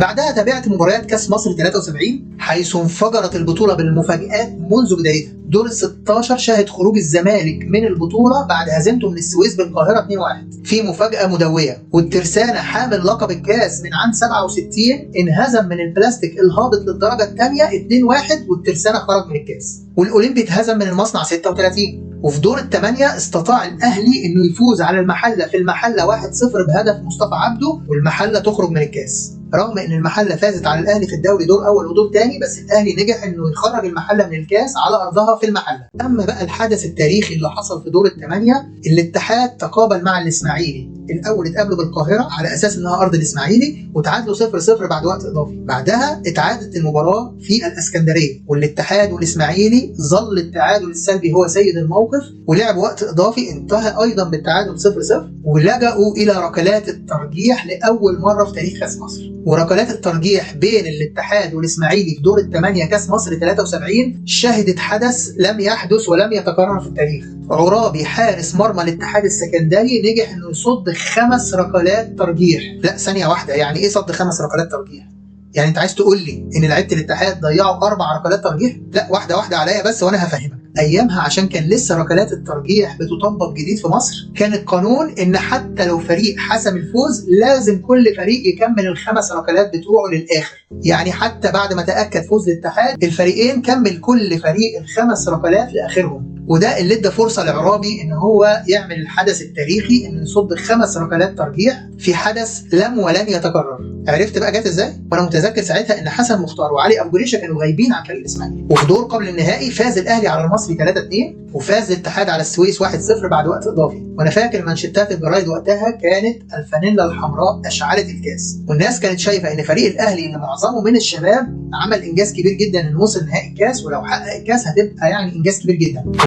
بعدها تابعت مباريات كاس مصر 73 حيث انفجرت البطوله بالمفاجآت منذ بدايتها. دور ال 16 شهد خروج الزمالك من البطوله بعد هزيمته من السويس بالقاهره 2-1 في مفاجاه مدويه، والترسانه حامل لقب الكاس من عام 67 انهزم من البلاستيك الهابط للدرجه الثانيه 2-1 والترسانه خرج من الكاس، والاولمبي اتهزم من المصنع 36. وفي دور الثمانية استطاع الأهلي إنه يفوز على المحلة في المحلة 1-0 بهدف مصطفى عبده والمحلة تخرج من الكاس. رغم إن المحلة فازت على الأهلي في الدوري دور أول ودور ثاني، بس الأهلي نجح إنه يخرج المحلة من الكاس على أرضها في المحلة. أما بقى الحدث التاريخي اللي حصل في دور الثمانية، الاتحاد تقابل مع الإسماعيلي. الأول اتقابلوا بالقاهرة على أساس إنها أرض الإسماعيلي وتعادلوا 0-0 بعد وقت إضافي. بعدها اتعادت المباراة في الإسكندرية، والاتحاد والإسماعيلي ظل التعادل السلبي هو سيد الموقف، ولعب وقت إضافي انتهى أيضا بالتعادل 0-0، ولجأوا إلى ركلات الترجيح لأول مرة في تاريخ كأس مصر. وركلات الترجيح بين الاتحاد والإسماعيلي في دور الثمانية كأس مصر 73 شهدت حدث لم يحدث ولم يتكرر في التاريخ. عرابي حارس مرمى الاتحاد السكندري نجح انه يصد 5 ركلات ترجيح. لا ثانية واحدة، يعني ايه صد 5 ركلات ترجيح؟ يعني انت عايز تقول لي ان لعيبه الاتحاد ضيعوا 4 ركلات ترجيح؟ لا واحده واحده عليا بس وانا هفهمك. ايامها عشان كان لسه ركلات الترجيح بتطبق جديد في مصر، كان القانون ان حتى لو فريق حسم الفوز لازم كل فريق يكمل ال5 ركلات بتوعه للاخر. يعني حتى بعد ما تاكد فوز الاتحاد الفريقين كمل كل فريق ال5 ركلات لاخرهم. وده اللي ادى فرصه لعرابي ان هو يعمل الحدث التاريخي انه يصد 5 ركلات ترجيح في حدث لم ولن يتكرر. عرفت بقى جت ازاي؟ وانا متذكر ساعتها ان حسن مختار وعلي ابو جريشه كانوا غايبين عن فريق الاسماعيلي. وفي دور قبل النهائي فاز الاهلي على المصري 3-2 وفاز الاتحاد على السويس 1-0 بعد وقت اضافي. وانا فاكر منشطات الجرايد وقتها كانت الفانيلا الحمراء اشعلت الكاس، والناس كانت شايفه ان فريق الاهلي اللي معظمه من الشباب عمل انجاز كبير جدا انه وصل نهائي الكاس، ولو حقق الكاس هتبقى يعني انجاز كبير جدا.